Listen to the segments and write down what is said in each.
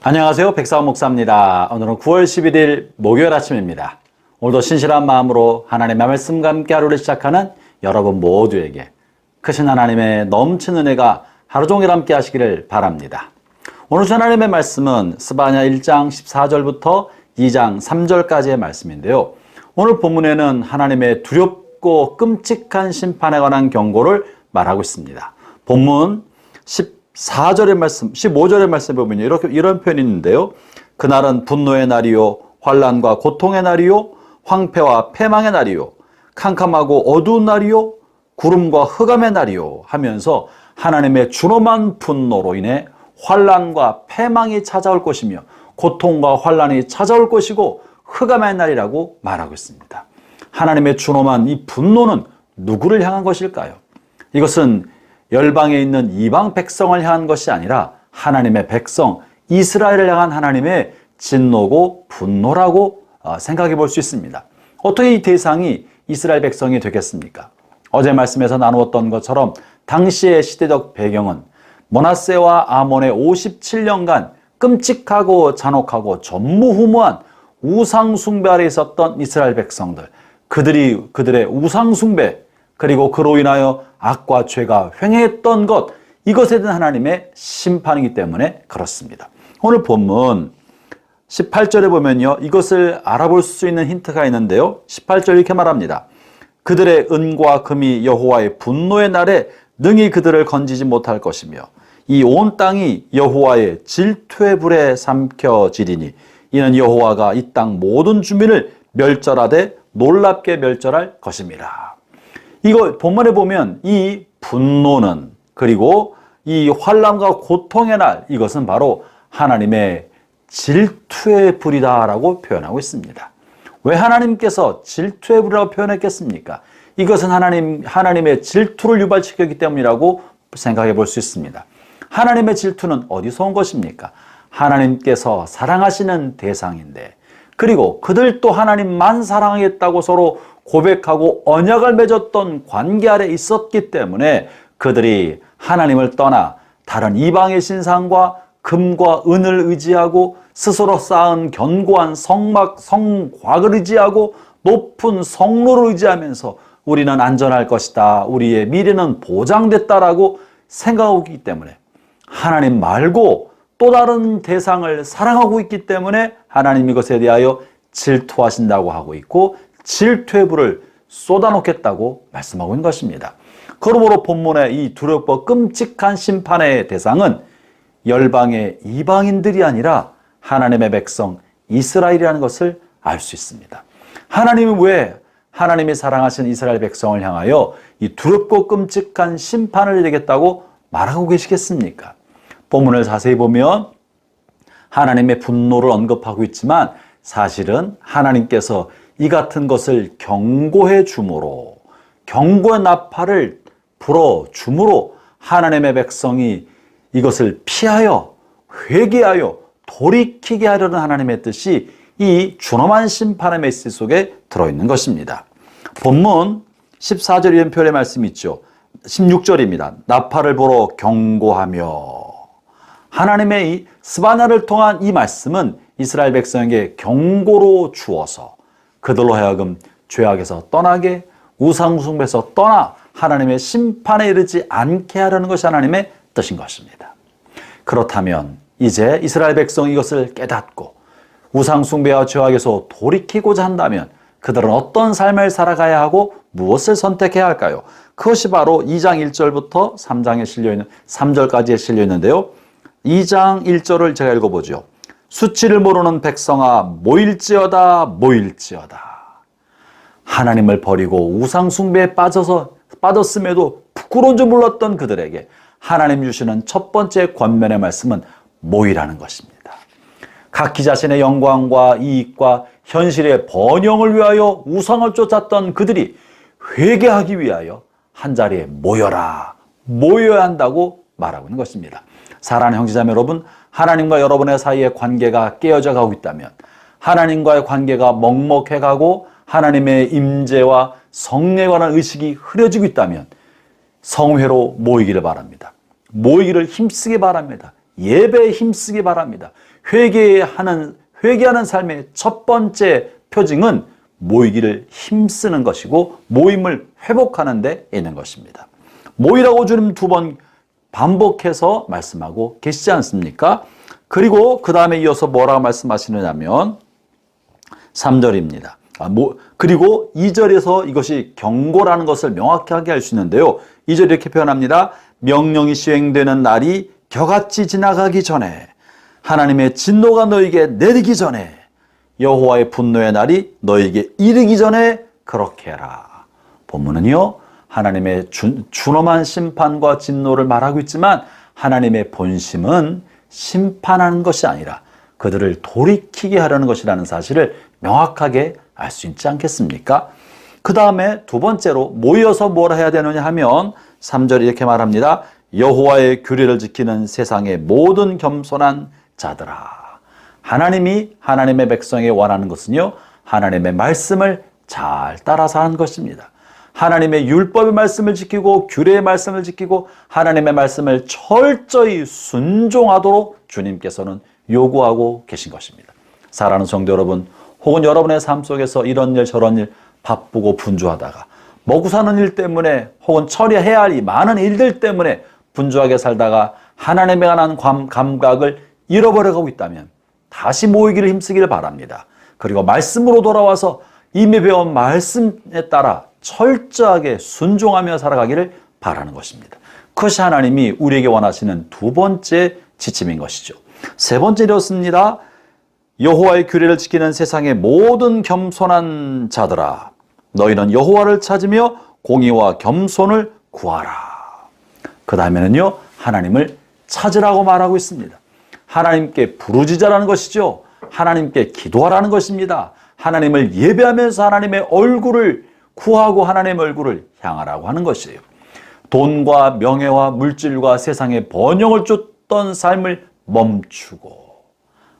안녕하세요. 백사원 목사입니다. 오늘은 9월 11일 목요일 아침입니다. 오늘도 신실한 마음으로 하나님의 말씀과 함께 하루를 시작하는 여러분 모두에게 크신 하나님의 넘치는 은혜가 하루 종일 함께 하시기를 바랍니다. 오늘 하나님의 말씀은 스바냐 1장 14절부터 2장 3절까지의 말씀인데요. 오늘 본문에는 하나님의 두렵고 끔찍한 심판에 관한 경고를 말하고 있습니다. 본문 14절의 말씀, 15절의 말씀에 보면 이런 표현이 있는데요. 그날은 분노의 날이요, 환난과 고통의 날이요, 황폐와 패망의 날이요, 캄캄하고 어두운 날이요, 구름과 흑암의 날이요 하면서 하나님의 준엄한 분노로 인해 환난과 패망이 찾아올 것이며 고통과 환난이 찾아올 것이고 흑암의 날이라고 말하고 있습니다. 하나님의 준엄한 이 분노는 누구를 향한 것일까요? 이것은 열방에 있는 이방 백성을 향한 것이 아니라 하나님의 백성 이스라엘을 향한 하나님의 진노고 분노라고 생각해 볼 수 있습니다. 어떻게 이 대상이 이스라엘 백성이 되겠습니까? 어제 말씀에서 나누었던 것처럼 당시의 시대적 배경은 므낫세와 아몬의 57년간 끔찍하고 잔혹하고 전무후무한 우상 숭배 아래 있었던 이스라엘 백성들, 그들의 우상 숭배, 그리고 그로 인하여 악과 죄가 횡행했던 것, 이것에 대한 하나님의 심판이기 때문에 그렇습니다. 오늘 본문 18절에 보면요, 이것을 알아볼 수 있는 힌트가 있는데요. 18절 이렇게 말합니다. 그들의 은과 금이 여호와의 분노의 날에 능히 그들을 건지지 못할 것이며 이 온 땅이 여호와의 질투의 불에 삼켜지리니 이는 여호와가 이 땅 모든 주민을 멸절하되 놀랍게 멸절할 것입니다. 이거 본문에 보면 이 분노는, 그리고 이 환난과 고통의 날, 이것은 바로 하나님의 질투의 불이다라고 표현하고 있습니다. 왜 하나님께서 질투의 불이라고 표현했겠습니까? 이것은 하나님의 질투를 유발시켰기 때문이라고 생각해 볼 수 있습니다. 하나님의 질투는 어디서 온 것입니까? 하나님께서 사랑하시는 대상인데, 그리고 그들도 하나님만 사랑하겠다고 서로 고백하고 언약을 맺었던 관계 아래 있었기 때문에 그들이 하나님을 떠나 다른 이방의 신상과 금과 은을 의지하고 스스로 쌓은 견고한 성곽을 의지하고 높은 성로를 의지하면서 우리는 안전할 것이다, 우리의 미래는 보장됐다라고 생각하고 있기 때문에 하나님 말고 또 다른 대상을 사랑하고 있기 때문에 하나님 이것에 대하여 질투하신다고 하고 있고 질투의 불을 쏟아놓겠다고 말씀하고 있는 것입니다. 그러므로 본문의 이 두렵고 끔찍한 심판의 대상은 열방의 이방인들이 아니라 하나님의 백성 이스라엘이라는 것을 알 수 있습니다. 하나님은 왜 하나님이 사랑하신 이스라엘 백성을 향하여 이 두렵고 끔찍한 심판을 내리겠다고 말하고 계시겠습니까? 본문을 자세히 보면 하나님의 분노를 언급하고 있지만 사실은 하나님께서 이 같은 것을 경고해 주므로, 경고의 나팔을 불어 주므로 하나님의 백성이 이것을 피하여 회개하여 돌이키게 하려는 하나님의 뜻이 이 준엄한 심판의 메시지 속에 들어있는 것입니다. 본문 14절 이런 표현의 말씀이 있죠. 16절입니다. 나팔을 불어 경고하며. 하나님의 이 스바냐를 통한 이 말씀은 이스라엘 백성에게 경고로 주어서 그들로 하여금 죄악에서 떠나게, 우상숭배에서 떠나 하나님의 심판에 이르지 않게 하려는 것이 하나님의 뜻인 것입니다. 그렇다면 이제 이스라엘 백성이 이것을 깨닫고 우상숭배와 죄악에서 돌이키고자 한다면 그들은 어떤 삶을 살아가야 하고 무엇을 선택해야 할까요? 그것이 바로 2장 1절부터 3장에 실려있는 3절까지에 실려있는데요. 2장 1절을 제가 읽어보죠. 수치를 모르는 백성아 모일지어다 모일지어다. 하나님을 버리고 우상숭배에 빠졌음에도 부끄러운 줄 몰랐던 그들에게 하나님 주시는 첫 번째 권면의 말씀은 모이라는 것입니다. 각기 자신의 영광과 이익과 현실의 번영을 위하여 우상을 쫓았던 그들이 회개하기 위하여 한자리에 모여라, 모여야 한다고 말하고 있는 것입니다. 사랑하는 형제자매 여러분, 하나님과 여러분의 사이의 관계가 깨어져 가고 있다면, 하나님과의 관계가 먹먹해가고 하나님의 임재와 성령에 관한 의식이 흐려지고 있다면 성회로 모이기를 바랍니다. 모이기를 힘쓰기 바랍니다. 예배에 힘쓰기 바랍니다. 회개하는 삶의 첫 번째 표징은 모이기를 힘쓰는 것이고 모임을 회복하는 데 있는 것입니다. 모이라고 주님 2번 반복해서 말씀하고 계시지 않습니까? 그리고 그 다음에 이어서 뭐라고 말씀하시느냐면 3절입니다. 그리고 2절에서 이것이 경고라는 것을 명확하게 할 수 있는데요. 2절 이렇게 표현합니다. 명령이 시행되는 날이 겨같이 지나가기 전에, 하나님의 진노가 너에게 내리기 전에, 여호와의 분노의 날이 너에게 이르기 전에 그렇게 해라. 본문은요, 하나님의 준엄한 심판과 진노를 말하고 있지만 하나님의 본심은 심판하는 것이 아니라 그들을 돌이키게 하려는 것이라는 사실을 명확하게 알 수 있지 않겠습니까? 그 다음에 2번째로 모여서 뭘 해야 되느냐 하면 3절이 이렇게 말합니다. 여호와의 규례를 지키는 세상의 모든 겸손한 자들아. 하나님이 하나님의 백성에 원하는 것은요, 하나님의 말씀을 잘 따라서 하는 것입니다. 하나님의 율법의 말씀을 지키고 규례의 말씀을 지키고 하나님의 말씀을 철저히 순종하도록 주님께서는 요구하고 계신 것입니다. 사랑하는 성도 여러분, 혹은 여러분의 삶 속에서 이런 일 저런 일 바쁘고 분주하다가 먹고 사는 일 때문에 혹은 처리해야 할 이 많은 일들 때문에 분주하게 살다가 하나님에 관한 감각을 잃어버려가고 있다면 다시 모이기를 힘쓰기를 바랍니다. 그리고 말씀으로 돌아와서 이미 배운 말씀에 따라 철저하게 순종하며 살아가기를 바라는 것입니다. 그것이 하나님이 우리에게 원하시는 2번째 지침인 것이죠. 3번째 이렇습니다. 여호와의 규례를 지키는 세상의 모든 겸손한 자들아, 너희는 여호와를 찾으며 공의와 겸손을 구하라. 그 다음에는요, 하나님을 찾으라고 말하고 있습니다. 하나님께 부르짖으라는 것이죠. 하나님께 기도하라는 것입니다. 하나님을 예배하면서 하나님의 얼굴을 구하고 하나님의 얼굴을 향하라고 하는 것이에요. 돈과 명예와 물질과 세상의 번영을 쫓던 삶을 멈추고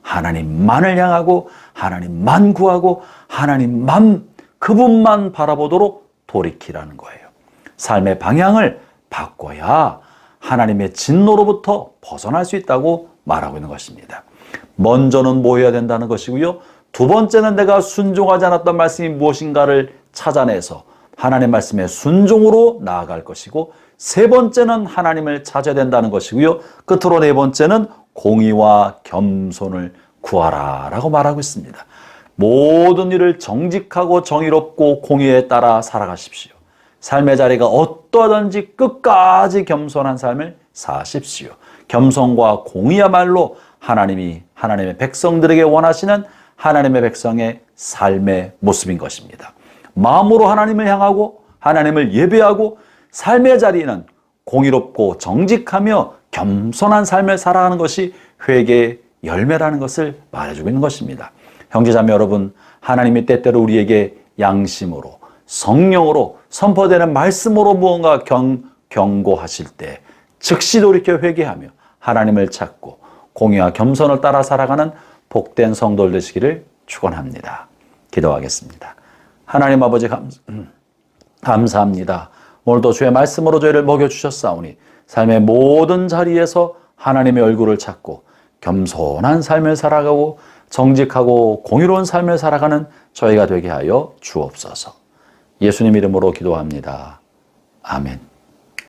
하나님만을 향하고 하나님만 구하고 하나님만, 그분만 바라보도록 돌이키라는 거예요. 삶의 방향을 바꿔야 하나님의 진노로부터 벗어날 수 있다고 말하고 있는 것입니다. 먼저는 모여야 된다는 것이고요. 2번째는 내가 순종하지 않았던 말씀이 무엇인가를 찾아내서 하나님 말씀의 순종으로 나아갈 것이고, 3번째는 하나님을 찾아야 된다는 것이고요. 끝으로 4번째는 공의와 겸손을 구하라 라고 말하고 있습니다. 모든 일을 정직하고 정의롭고 공의에 따라 살아가십시오. 삶의 자리가 어떠하든지 끝까지 겸손한 삶을 사십시오. 겸손과 공의야말로 하나님이 하나님의 백성들에게 원하시는 하나님의 백성의 삶의 모습인 것입니다. 마음으로 하나님을 향하고 하나님을 예배하고 삶의 자리는 공의롭고 정직하며 겸손한 삶을 살아가는 것이 회개의 열매라는 것을 말해주고 있는 것입니다. 형제자매 여러분, 하나님이 때때로 우리에게 양심으로 성령으로 선포되는 말씀으로 무언가 경고하실 때 즉시 돌이켜 회개하며 하나님을 찾고 공의와 겸손을 따라 살아가는 복된 성도들 되시기를 축원합니다. 기도하겠습니다. 하나님 아버지 감사합니다. 오늘도 주의 말씀으로 저희를 먹여주셨사오니 삶의 모든 자리에서 하나님의 얼굴을 찾고 겸손한 삶을 살아가고 정직하고 공의로운 삶을 살아가는 저희가 되게 하여 주옵소서. 예수님 이름으로 기도합니다. 아멘.